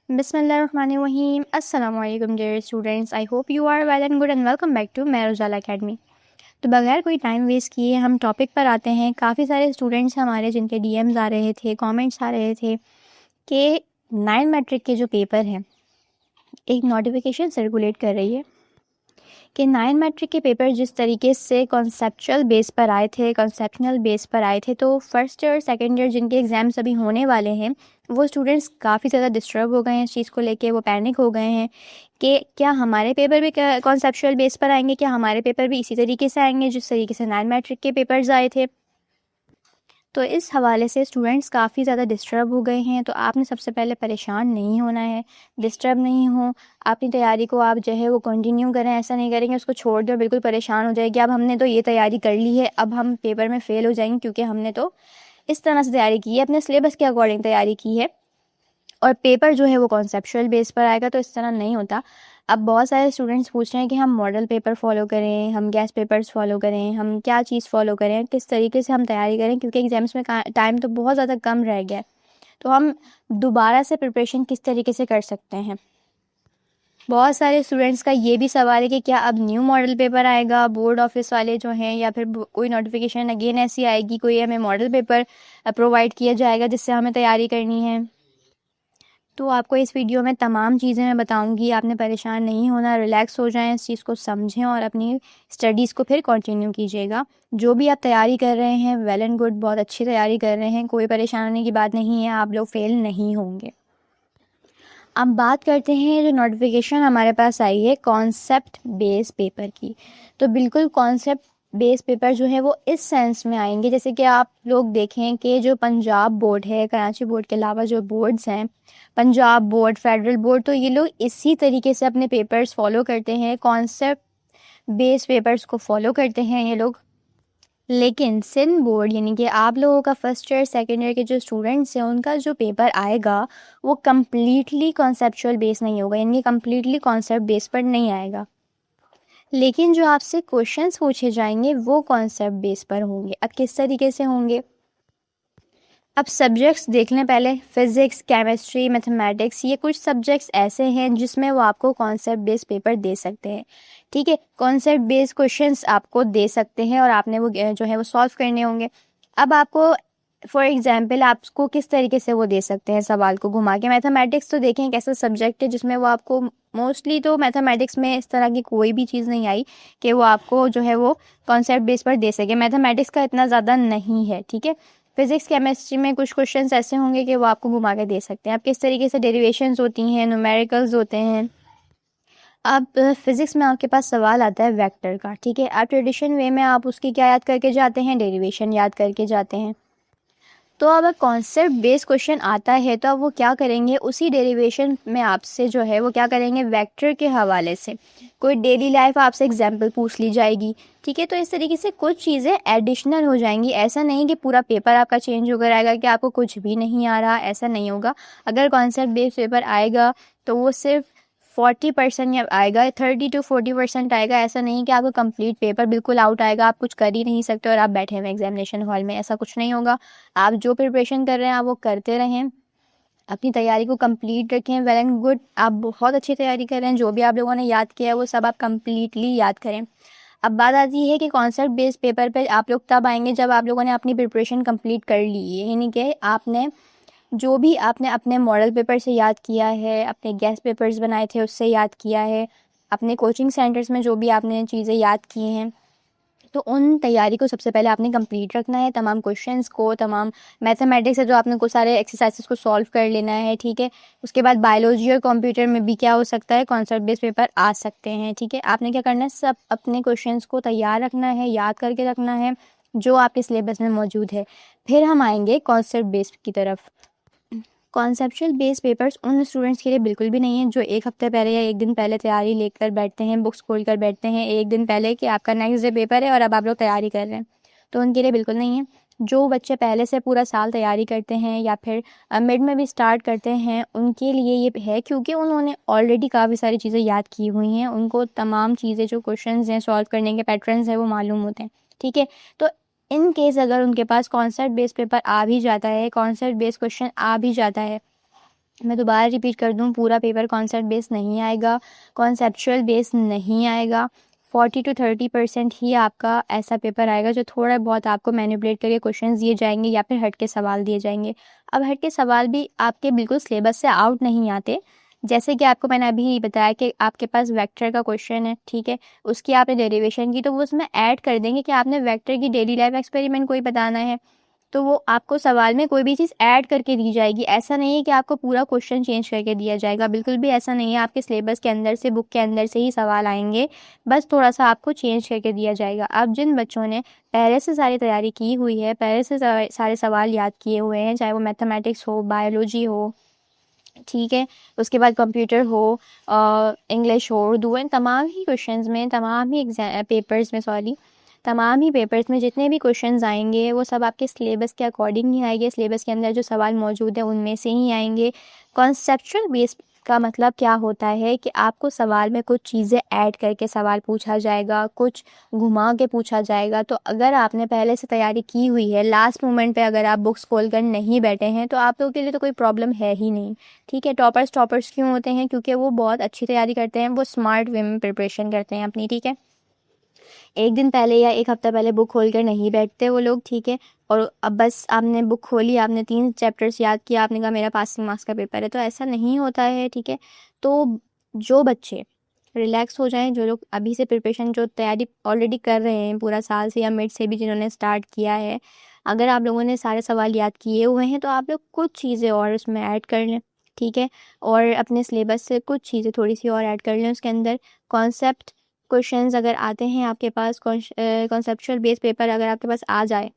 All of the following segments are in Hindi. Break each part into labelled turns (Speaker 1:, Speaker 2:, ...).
Speaker 1: Bismillahirrahmanirrahim. Assalamu alaikum dear students. I hope you are well and good and welcome back to Mehar Ujala academy. तो बगैर कोई टाइम वेस्ट किए हम टॉपिक पर आते हैं। काफ़ी सारे स्टूडेंट्स हमारे जिनके डीएम्स आ रहे थे, कमेंट्स आ रहे थे कि 9 मैट्रिक के जो पेपर हैं, एक नोटिफिकेशन सर्कुलेट कर रही है कि 9 मैट्रिक के पेपर जिस तरीके से कॉन्सेप्चुअल बेस पर आए थे, कॉन्सेप्शनल बेस पर आए थे, तो फर्स्ट ईयर सेकेंड ईयर जिनके एग्ज़ाम्स अभी होने वाले हैं वो स्टूडेंट्स काफ़ी ज़्यादा डिस्टर्ब हो गए हैं इस चीज़ को लेके। वो पैनिक हो गए हैं कि क्या हमारे पेपर भी कॉन्सेप्चुअल बेस पर आएंगे, क्या हमारे पेपर भी इसी तरीके से आएंगे जिस तरीके से 9 मैट्रिक के पेपर्स आए थे। तो इस हवाले से स्टूडेंट्स काफ़ी ज़्यादा डिस्टर्ब हो गए हैं। तो आपने सबसे पहले परेशान नहीं होना है, डिस्टर्ब नहीं हो, अपनी तैयारी को आप जो है वो कंटिन्यू करें। ऐसा नहीं करेंगे उसको छोड़ दो, बिल्कुल परेशान हो जाएगी अब हमने तो ये तैयारी कर ली है, अब हम पेपर में फ़ेल हो जाएंगे क्योंकि हमने तो इस तरह से तैयारी की है, अपने सिलेबस के अकॉर्डिंग तैयारी की है और पेपर जो है वो कॉन्सेप्चुअल बेस पर आएगा। तो इस तरह नहीं होता। अब बहुत सारे स्टूडेंट्स पूछ रहे हैं कि हम मॉडल पेपर फ़ॉलो करें, हम गेस्ट पेपर्स फ़ॉलो करें, हम क्या चीज़ फ़ॉलो करें, किस तरीके से हम तैयारी करें, क्योंकि एग्ज़ाम्स में टाइम तो बहुत ज़्यादा कम रह गया है। तो हम दोबारा से प्रिपरेशन किस तरीके से कर सकते हैं। बहुत सारे स्टूडेंट्स का ये भी सवाल है कि क्या अब न्यू मॉडल पेपर आएगा, बोर्ड ऑफिस वाले जो हैं, या फिर कोई नोटिफिकेशन अगेन ऐसी आएगी, कोई हमें मॉडल पेपर प्रोवाइड किया जाएगा जिससे हमें तैयारी करनी है। तो आपको इस वीडियो में तमाम चीज़ें मैं बताऊंगी। आपने परेशान नहीं होना, रिलैक्स हो जाएं, इस चीज़ को समझें और अपनी स्टडीज़ को फिर कंटिन्यू कीजिएगा। जो भी आप तैयारी कर रहे हैं वेल एंड गुड, बहुत अच्छी तैयारी कर रहे हैं, कोई परेशानी की बात नहीं है, आप लोग फेल नहीं होंगे। अब बात करते हैं जो नोटिफिकेशन हमारे पास आई है कॉन्सेप्ट बेस पेपर की। तो बिल्कुल कॉन्सेप्ट बेस पेपर जो है वो इस सेंस में आएंगे जैसे कि आप लोग देखें कि जो पंजाब बोर्ड है, कराची बोर्ड के अलावा जो बोर्ड्स हैं, पंजाब बोर्ड, फेडरल बोर्ड, तो ये लोग इसी तरीके से अपने पेपर्स फॉलो करते हैं, कॉन्सेप्ट बेस पेपर्स को फॉलो करते हैं ये लोग। लेकिन सिंध बोर्ड यानी कि आप लोगों का फर्स्ट ईयर सेकेंड ईयर के जो स्टूडेंट्स हैं उनका जो पेपर आएगा वो कम्प्लीटली कॉन्सेप्चुअल बेस नहीं होगा, यानी कम्प्लीटली कॉन्सेप्ट बेस पर नहीं आएगा। लेकिन जो आपसे क्वेश्चंस पूछे जाएंगे वो कॉन्सेप्ट बेस पर होंगे। अब किस तरीके से होंगे, अब सब्जेक्ट्स देख लें पहले। फिज़िक्स, केमिस्ट्री, मैथमेटिक्स, ये कुछ सब्जेक्ट्स ऐसे हैं जिसमें वो आपको कॉन्सेप्ट बेस पेपर दे सकते हैं। ठीक है, कॉन्सेप्ट बेस क्वेश्चंस आपको दे सकते हैं और आपने वो जो है वो सॉल्व करने होंगे। अब आपको फॉर एग्जांपल आपको किस तरीके से वो दे सकते हैं सवाल को घुमा के। मैथमेटिक्स तो देखें एक ऐसा सब्जेक्ट है जिसमें वो आपको मोस्टली, तो मैथमेटिक्स में इस तरह की कोई भी चीज़ नहीं आई कि वो आपको जो है वो कॉन्सेप्ट बेस पर दे सके। मैथमेटिक्स का इतना ज़्यादा नहीं है। ठीक है, फिज़िक्स केमिस्ट्री में कुछ क्वेश्चंस ऐसे होंगे कि वो आपको घुमा के दे सकते हैं। अब किस तरीके से डेरिवेशंस होती हैं, न्यूमेरिकल्स होते हैं। अब फिज़िक्स में आपके पास सवाल आता है वेक्टर का। ठीक है, आप ट्रेडिशन वे में आप उसकी क्या याद करके जाते हैं, डेरिवेशन याद करके जाते हैं। तो अब कॉन्सेप्ट बेस्ड क्वेश्चन आता है तो अब वो क्या करेंगे, उसी डेरिवेशन में आपसे जो है वो क्या करेंगे, वेक्टर के हवाले से कोई डेली लाइफ आपसे एग्जांपल पूछ ली जाएगी। ठीक है, तो इस तरीके से कुछ चीज़ें एडिशनल हो जाएंगी। ऐसा नहीं कि पूरा पेपर आपका चेंज होकर आएगा कि आपको कुछ भी नहीं आ रहा, ऐसा नहीं होगा। अगर कॉन्सेप्ट बेस्ड पेपर आएगा तो वो सिर्फ 40% या आएगा, 30 to 40% आएगा। ऐसा नहीं कि आपको कंप्लीट पेपर बिल्कुल आउट आएगा, आप कुछ कर ही नहीं सकते और आप बैठे हुए एग्जामिनेशन हॉल में, ऐसा कुछ नहीं होगा। आप जो प्रिपरेशन कर रहे हैं आप वो करते रहें, अपनी तैयारी को कंप्लीट रखें। वेल एंड गुड, आप बहुत अच्छी तैयारी कर रहे हैं, जो भी आप लोगों ने याद किया है वो सब आप कंप्लीटली याद करें। अब बात आती है कि कॉन्सेप्ट बेस्ड पेपर पे आप लोग तब आएंगे जब आप लोगों ने अपनी प्रिपरेशन कंप्लीट कर ली है, यानी कि आपने जो भी आपने अपने मॉडल पेपर से याद किया है, अपने गेस्ट पेपर्स बनाए थे उससे याद किया है, अपने कोचिंग सेंटर्स में जो भी आपने चीज़ें याद की हैं, तो उन तैयारी को सबसे पहले आपने कंप्लीट रखना है। तमाम क्वेश्चंस को, तमाम मैथमेटिक्स है जो आपने को सारे एक्सरसाइजेस को सॉल्व कर लेना है। ठीक है, उसके बाद बायोलॉजी और कंप्यूटर में भी क्या हो सकता है, कॉन्सेप्ट बेस्ड पेपर आ सकते हैं। ठीक है, आपने क्या करना है, सब अपने क्वेश्चंस को तैयार रखना है, याद करके रखना है जो आपके सिलेबस में मौजूद है। फिर हम आएंगे कॉन्सेप्ट बेस्ड की तरफ। कॉन्सेप्चुअल बेस्ड पेपर्स उन स्टूडेंट्स के लिए बिल्कुल भी नहीं है जो एक हफ्ते पहले या एक दिन पहले तैयारी लेकर बैठते हैं, बुक्स खोल कर बैठते हैं एक दिन पहले कि आपका नेक्स्ट डे पेपर है और अब आप लोग तैयारी कर रहे हैं, तो उनके लिए बिल्कुल नहीं है। जो बच्चे पहले से पूरा साल तैयारी करते हैं या फिर मिड में भी स्टार्ट करते हैं उनके लिए ये है, क्योंकि उन्होंने ऑलरेडी काफ़ी सारी चीज़ें याद की हुई हैं, उनको तमाम चीज़ें जो क्वेश्चंस हैं, सॉल्व करने के पैटर्न्स हैं वो मालूम होते हैं। ठीक है, तो इन केस अगर उनके पास कॉन्सेप्ट बेस्ड पेपर आ भी जाता है, कॉन्सेप्ट बेस्ड क्वेश्चन आ भी जाता है, मैं दोबारा रिपीट कर दूं, पूरा पेपर कॉन्सेप्ट बेस्ड नहीं आएगा, कॉन्सेप्चुअल बेस्ड नहीं आएगा। 40 to 30% ही आपका ऐसा पेपर आएगा जो थोड़ा बहुत आपको मैनिपुलेट करके क्वेश्चंस दिए जाएंगे या फिर हट के सवाल दिए जाएंगे। अब हट के सवाल भी आपके बिल्कुल सिलेबस से आउट नहीं आते। जैसे कि आपको मैंने अभी बताया कि आपके पास वेक्टर का क्वेश्चन है, ठीक है, उसकी आपने डेरिवेशन की, तो वो उसमें ऐड कर देंगे कि आपने वेक्टर की डेली लाइफ एक्सपेरिमेंट कोई बताना है, तो वो आपको सवाल में कोई भी चीज़ ऐड करके दी जाएगी। ऐसा नहीं है कि आपको पूरा क्वेश्चन चेंज करके दिया जाएगा, बिल्कुल भी ऐसा नहीं है। आपके सिलेबस के अंदर से, बुक के अंदर से ही सवाल आएंगे, बस थोड़ा सा आपको चेंज करके दिया जाएगा। अब जिन बच्चों ने पहले से सारी तैयारी की हुई है, पहले से सारे सवाल याद किए हुए हैं, चाहे वो मैथमेटिक्स हो, बायोलॉजी हो, ठीक है, उसके बाद कंप्यूटर हो, इंग्लिश हो, उर्दू, इन तमाम ही क्वेश्चंस में, तमाम ही पेपर्स में जितने भी क्वेश्चंस आएंगे वो सब आपके सिलेबस के अकॉर्डिंग ही आएंगे। सिलेबस के अंदर जो सवाल मौजूद है उनमें से ही आएंगे। कॉन्सेप्चुअल बेस का मतलब क्या होता है कि आपको सवाल में कुछ चीज़ें ऐड करके सवाल पूछा जाएगा, कुछ घुमा के पूछा जाएगा। तो अगर आपने पहले से तैयारी की हुई है, लास्ट मोमेंट पे अगर आप बुक्स खोल कर नहीं बैठे हैं, तो आप लोगों के लिए तो कोई प्रॉब्लम है ही नहीं, ठीक है। टॉपर्स क्यों होते हैं? क्योंकि वो बहुत अच्छी तैयारी करते हैं, वो स्मार्ट वे में प्रिपरेशन करते हैं अपनी, ठीक है। एक दिन पहले या एक हफ्ता पहले बुक खोल कर नहीं बैठते वो लोग, ठीक है। और अब बस आपने बुक खोली, आपने 3 चैप्टर्स याद किया, आपने कहा मेरा पासिंग मार्क्स का पेपर है, तो ऐसा नहीं होता है, ठीक है। तो जो बच्चे रिलैक्स हो जाएं, जो लोग अभी से प्रिपरेशन, जो तैयारी ऑलरेडी कर रहे हैं पूरा साल से या मिड से भी जिन्होंने स्टार्ट किया है, अगर आप लोगों ने सारे सवाल याद किए हुए हैं तो आप लोग कुछ चीज़ें और उसमें ऐड कर लें, ठीक है। और अपने सिलेबस से कुछ चीज़ें थोड़ी सी और ऐड कर लें उसके अंदर। कॉन्सेप्ट क्वेश्चंस अगर आते हैं आपके पास, कॉन्सेप्चुअल बेस पेपर अगर आपके पास आ जाए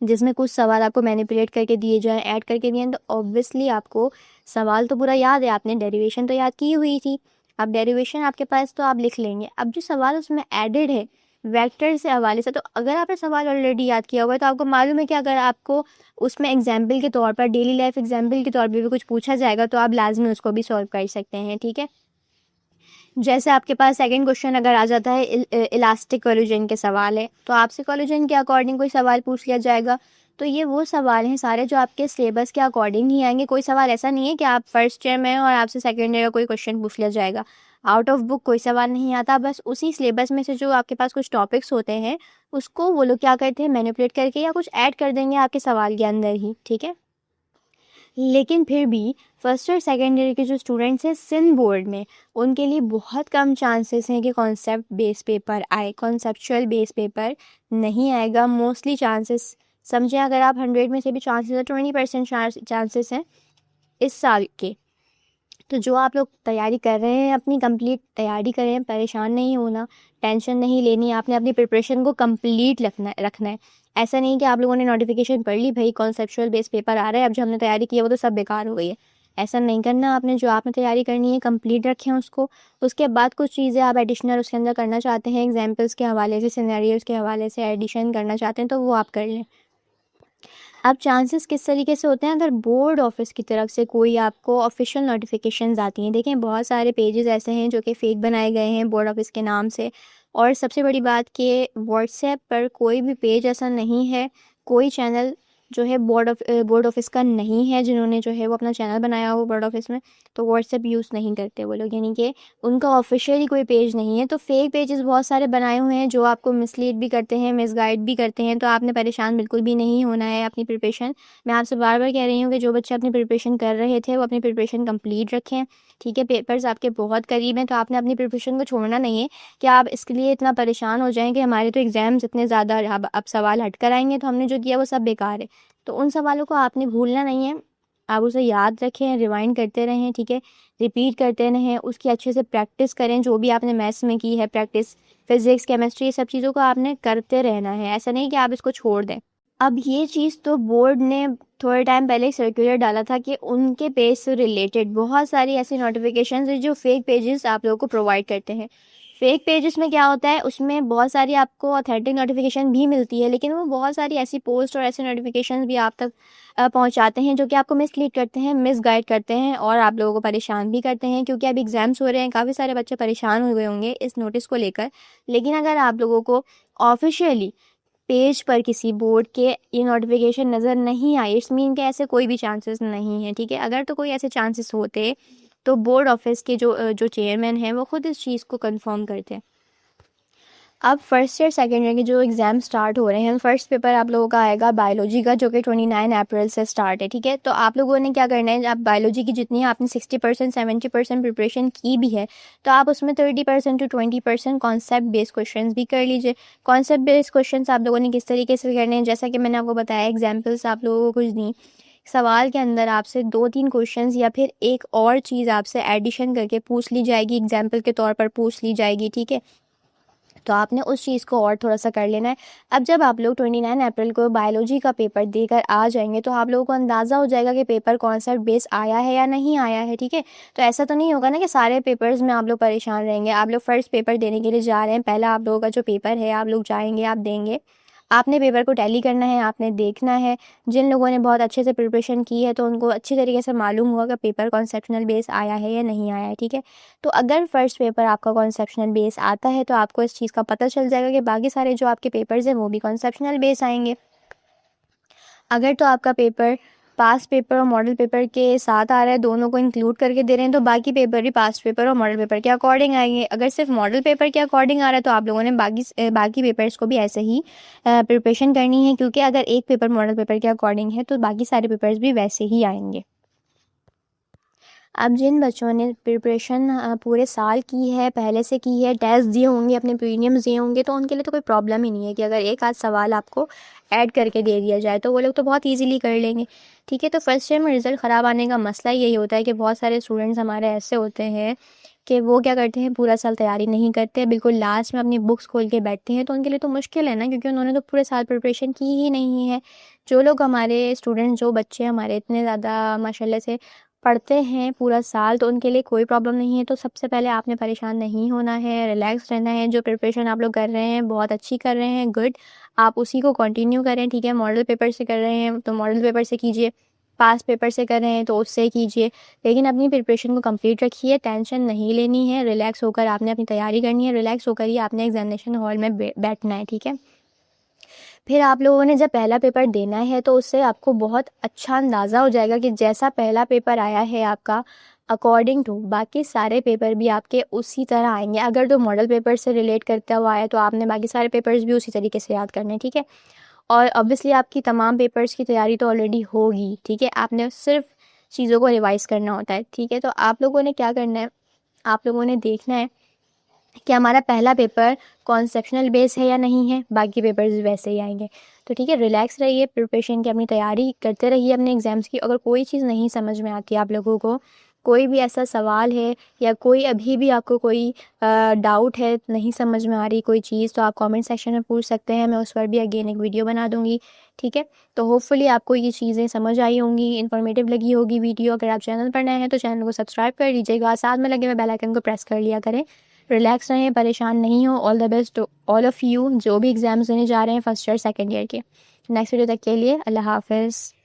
Speaker 1: जिसमें कुछ सवाल आपको मैनिपुलेट करके दिए जाएं, ऐड करके दिए, तो ऑब्वियसली आपको सवाल तो पूरा याद है, आपने डेरिवेशन तो याद की हुई थी। अब डेरिवेशन आपके पास तो आप लिख लेंगे। अब जो सवाल उसमें एडेड है वेक्टर से हवाले से, तो अगर आपने सवाल ऑलरेडी याद किया हुआ है तो आपको मालूम है कि अगर आपको उसमें एग्जाम्पल के तौर पर, डेली लाइफ एग्जाम्पल के तौर पर भी कुछ पूछा जाएगा तो आप लाजमी उसको भी सॉल्व कर सकते हैं, ठीक है। जैसे आपके पास सेकंड क्वेश्चन अगर आ जाता है, इलास्टिक कोलिजन के सवाल है, तो आपसे कोलिजन के अकॉर्डिंग कोई सवाल पूछ लिया जाएगा। तो ये वो सवाल हैं सारे जो आपके सिलेबस के अकॉर्डिंग ही आएंगे। कोई सवाल ऐसा नहीं है कि आप फर्स्ट ईयर में और आपसे सेकंड ईयर का कोई क्वेश्चन पूछ लिया जाएगा। आउट ऑफ बुक कोई सवाल नहीं आता, बस उसी सिलेबस में से जो आपके पास कुछ टॉपिक्स होते हैं उसको वो लोग क्या करते हैं, मैनिपुलेट करके या कुछ ऐड कर देंगे आपके सवाल के अंदर ही, ठीक है। लेकिन फिर भी फर्स्ट और सेकेंड ईयर के जो स्टूडेंट्स हैं सिंध बोर्ड में, उनके लिए बहुत कम चांसेस हैं कि कॉन्सेप्ट बेस पेपर आए, कॉन्सेप्चुअल बेस पेपर नहीं आएगा। मोस्टली चांसेस समझें, अगर आप 100 में से भी चांसेस है, 20% चांसेस हैं इस साल के। तो जो आप लोग तैयारी कर रहे हैं अपनी कंप्लीट तैयारी करें, परेशान नहीं होना, टेंशन नहीं लेनी, आपने अपनी प्रिपरेशन को कंप्लीट रखना है। ऐसा नहीं कि आप लोगों ने नोटिफिकेशन पढ़ ली, भाई कॉन्सेप्चुअल बेस पेपर आ रहा है, अब जो हमने तैयारी की है वो तो सब बेकार हो गई है। ऐसा नहीं करना आपने, जो आपने तैयारी करनी है कंप्लीट रखें उसको। उसके बाद कुछ चीज़ें आप एडिशनल उसके अंदर करना चाहते हैं, एग्जाम्पल्स के हवाले से, सिनेरियोज़ के हवाले से एडिशन करना चाहते हैं तो वो आप कर लें। अब चांसेस किस तरीके से होते हैं, अगर बोर्ड ऑफिस की तरफ से कोई आपको ऑफिशियल नोटिफिकेशंस आती हैं, देखें बहुत सारे पेजेस ऐसे हैं जो कि फ़ेक बनाए गए हैं बोर्ड ऑफिस के नाम से। और सबसे बड़ी बात कि व्हाट्सएप पर कोई भी पेज ऐसा नहीं है, कोई चैनल जो है बोर्ड ऑफिस का नहीं है, जिन्होंने जो है वो अपना चैनल बनाया हो बोर्ड ऑफिस में, तो व्हाट्सएप यूज़ नहीं करते वो लोग, यानी कि उनका ऑफिशियली कोई पेज नहीं है। तो फेक पेजेस बहुत सारे बनाए हुए हैं जो आपको मिसलीड भी करते हैं, मिसगाइड भी करते हैं। तो आपने परेशान बिल्कुल भी नहीं होना है अपनी प्रिपरेशन। मैं आपसे बार बार कह रही हूँ कि जो बच्चे अपनी प्रिपरेशन कर रहे थे वो अपनी प्रिपरेशन कंप्लीट रखें, ठीक है। पेपर्स आपके बहुत करीब हैं, तो आपने अपनी प्रिपरेशन को छोड़ना नहीं है कि आप इसके लिए इतना परेशान हो जाएं कि हमारे तो एग्ज़ाम्स इतने ज़्यादा, अब सवाल हट कर आएंगे तो हमने जो किया वो सब बेकार है। तो उन सवालों को आपने भूलना नहीं है, आप उसे याद रखें, रिवाइंड करते रहें, ठीक है, रिपीट करते रहें, उसकी अच्छे से प्रैक्टिस करें। जो भी आपने मैथ्स में की है प्रैक्टिस, फिज़िक्स, केमिस्ट्री, ये सब चीज़ों को आपने करते रहना है, ऐसा नहीं कि आप इसको छोड़ दें। अब ये चीज़ तो बोर्ड ने थोड़े टाइम पहले सर्कुलर डाला था कि उनके पेज से रिलेटेड बहुत सारी ऐसी नोटिफिकेशंस हैं जो फेक पेजेस आप लोगों को प्रोवाइड करते हैं। फेक पेजेस में क्या होता है, उसमें बहुत सारी आपको ऑथेंटिक नोटिफिकेशन भी मिलती है, लेकिन वो बहुत सारी ऐसी पोस्ट और ऐसे नोटिफिकेशन भी आप तक पहुंचाते हैं जो कि आपको मिसलीड करते हैं, मिसगाइड करते हैं और आप लोगों को परेशान भी करते हैं। क्योंकि अब एग्जाम्स हो रहे हैं, काफ़ी सारे बच्चे परेशान हुए होंगे इस नोटिस को लेकर। लेकिन अगर आप लोगों को ऑफिशियली पेज पर किसी बोर्ड के ये नोटिफिकेशन नज़र नहीं आई, इट्स मीन के ऐसे कोई भी चांसेस नहीं है, ठीक है। अगर तो कोई ऐसे चांसेस होते तो बोर्ड ऑफिस के जो चेयरमैन हैं वो खुद इस चीज़ को कंफर्म करते। अब फर्स्ट ईयर सेकेंड ईयर के जो एग्ज़ाम स्टार्ट हो रहे हैं, फर्स्ट पेपर आप लोगों का आएगा बायोलॉजी का, जो कि 29 अप्रैल से स्टार्ट है, ठीक है। तो आप लोगों ने क्या करना है, आप बायोलॉजी की जितनी आपने 60% 70% प्रिपरेशन की भी है, तो आप उसमें 30% to 20% कॉन्सेप्ट बेस्ड क्वेश्चन भी कर लीजिए। कॉन्सेप्ट बेस्ड क्वेश्चन आप लोगों ने किस तरीके से करने हैं, जैसा कि मैंने आपको बताया, एग्जाम्पल्स आप लोगों को कुछ दी, सवाल के अंदर आपसे 2-3 क्वेश्चंस या फिर एक और चीज़ आपसे एडिशन करके पूछ ली जाएगी, एग्जाम्पल के तौर पर पूछ ली जाएगी, ठीक है। तो आपने उस चीज़ को और थोड़ा सा कर लेना है। अब जब आप लोग 29 अप्रैल को बायोलॉजी का पेपर देकर आ जाएंगे तो आप लोगों को अंदाज़ा हो जाएगा कि पेपर कॉन्सेप्ट बेस आया है या नहीं आया है, ठीक है। तो ऐसा तो नहीं होगा ना कि सारे पेपर्स में आप लोग परेशान रहेंगे। आप लोग फर्स्ट पेपर देने के लिए जा रहे हैं, पहला आप लोगों का जो पेपर है आप लोग जाएंगे, आप देंगे, आपने पेपर को टैली करना है, आपने देखना है। जिन लोगों ने बहुत अच्छे से प्रिपरेशन की है तो उनको अच्छी तरीके से मालूम हुआ कि पेपर कॉन्सेप्शनल बेस आया है या नहीं आया है, ठीक है। तो अगर फर्स्ट पेपर आपका कॉन्सेप्शनल बेस आता है तो आपको इस चीज़ का पता चल जाएगा कि बाकी सारे जो आपके पेपर्स हैं वो भी कॉन्सेप्शनल बेस आएंगे। अगर तो आपका पेपर पास पेपर और मॉडल पेपर के साथ आ रहा है, दोनों को इंक्लूड करके दे रहे हैं, तो बाकी पेपर भी पास पेपर और मॉडल पेपर के अकॉर्डिंग आएंगे। अगर सिर्फ मॉडल पेपर के अकॉर्डिंग आ रहा है तो आप लोगों ने बाकी पेपर्स को भी ऐसे ही प्रिपरेशन करनी है, क्योंकि अगर एक पेपर मॉडल पेपर के अकॉर्डिंग है तो बाकी सारे पेपर्स भी वैसे ही आएंगे। अब जिन बच्चों ने प्रिपरेशन पूरे साल की है, पहले से की है, टेस्ट दिए होंगे, अपने प्रीलिम्स दिए होंगे, तो उनके लिए तो कोई प्रॉब्लम ही नहीं है कि अगर एक आध सवाल आपको ऐड करके दे दिया जाए तो वो लोग तो बहुत इजीली कर लेंगे, ठीक है। तो फर्स्ट ईयर में रिज़ल्ट ख़राब आने का मसला यही होता है कि बहुत सारे स्टूडेंट्स हमारे ऐसे होते हैं कि वो क्या करते हैं, पूरा साल तैयारी नहीं करते, बिल्कुल लास्ट में अपनी बुक्स खोल के बैठते हैं। तो उनके लिए तो मुश्किल है ना, क्योंकि उन्होंने तो पूरे साल प्रिपरेशन की ही नहीं है। जो लोग हमारे स्टूडेंट, जो बच्चे हमारे इतने ज़्यादा माशाल्लाह से पढ़ते हैं पूरा साल, तो उनके लिए कोई प्रॉब्लम नहीं है। तो सबसे पहले आपने परेशान नहीं होना है, रिलैक्स रहना है। जो प्रिपरेशन आप लोग कर रहे हैं बहुत अच्छी कर रहे हैं, गुड, आप उसी को कंटिन्यू करें, ठीक है। मॉडल पेपर से कर रहे हैं तो मॉडल पेपर से कीजिए, पास पेपर से कर रहे हैं तो उससे कीजिए, लेकिन अपनी प्रिपरेशन को कंप्लीट रखिए, टेंशन नहीं लेनी है, रिलैक्स होकर आपने अपनी तैयारी करनी है, रिलैक्स होकर ही आपने एग्जामिनेशन हॉल में बैठना है, ठीक है। फिर आप लोगों ने जब पहला पेपर देना है तो उससे आपको बहुत अच्छा अंदाज़ा हो जाएगा कि जैसा पहला पेपर आया है आपका, अकॉर्डिंग टू बाकी सारे पेपर भी आपके उसी तरह आएंगे। अगर तो मॉडल पेपर से रिलेट करता हुआ आया तो आपने बाकी सारे पेपर्स भी उसी तरीके से याद करने, ठीक है। और ऑब्वियसली आपकी तमाम पेपर्स की तैयारी तो ऑलरेडी होगी, ठीक है। आपने सिर्फ चीज़ों को रिवाइज़ करना होता है, ठीक है। तो आप लोगों ने क्या करना है, आप लोगों ने देखना है कि हमारा पहला पेपर कॉन्सेप्शनल बेस है या नहीं है, बाकी पेपर्स वैसे ही आएंगे। तो ठीक है, रिलैक्स रहिए, प्रिपरेशन की अपनी तैयारी करते रहिए अपने एग्ज़ाम्स की। अगर कोई चीज़ नहीं समझ में आती आप लोगों को, कोई भी ऐसा सवाल है या कोई अभी भी आपको कोई डाउट है, नहीं समझ में आ रही कोई चीज़, तो आप कमेंट सेक्शन में पूछ सकते हैं, मैं उस पर भी अगेन एक वीडियो बना दूँगी, ठीक है। तो होपफुली आपको ये चीज़ें समझ आई होंगी, इन्फॉर्मेटिव लगी होगी वीडियो। अगर आप चैनल पर नए हैं तो चैनल को सब्सक्राइब कर लीजिएगा, साथ में लगे हुए बेल आइकन को प्रेस कर लिया करें। रिलैक्स रहें, परेशान नहीं हो। All the best to all of you जो भी एग्ज़ाम्स देने जा रहे हैं फर्स्ट ईयर सेकेंड ईयर के। नेक्स्ट वीडियो तक के लिए अल्लाह हाफ़िज़।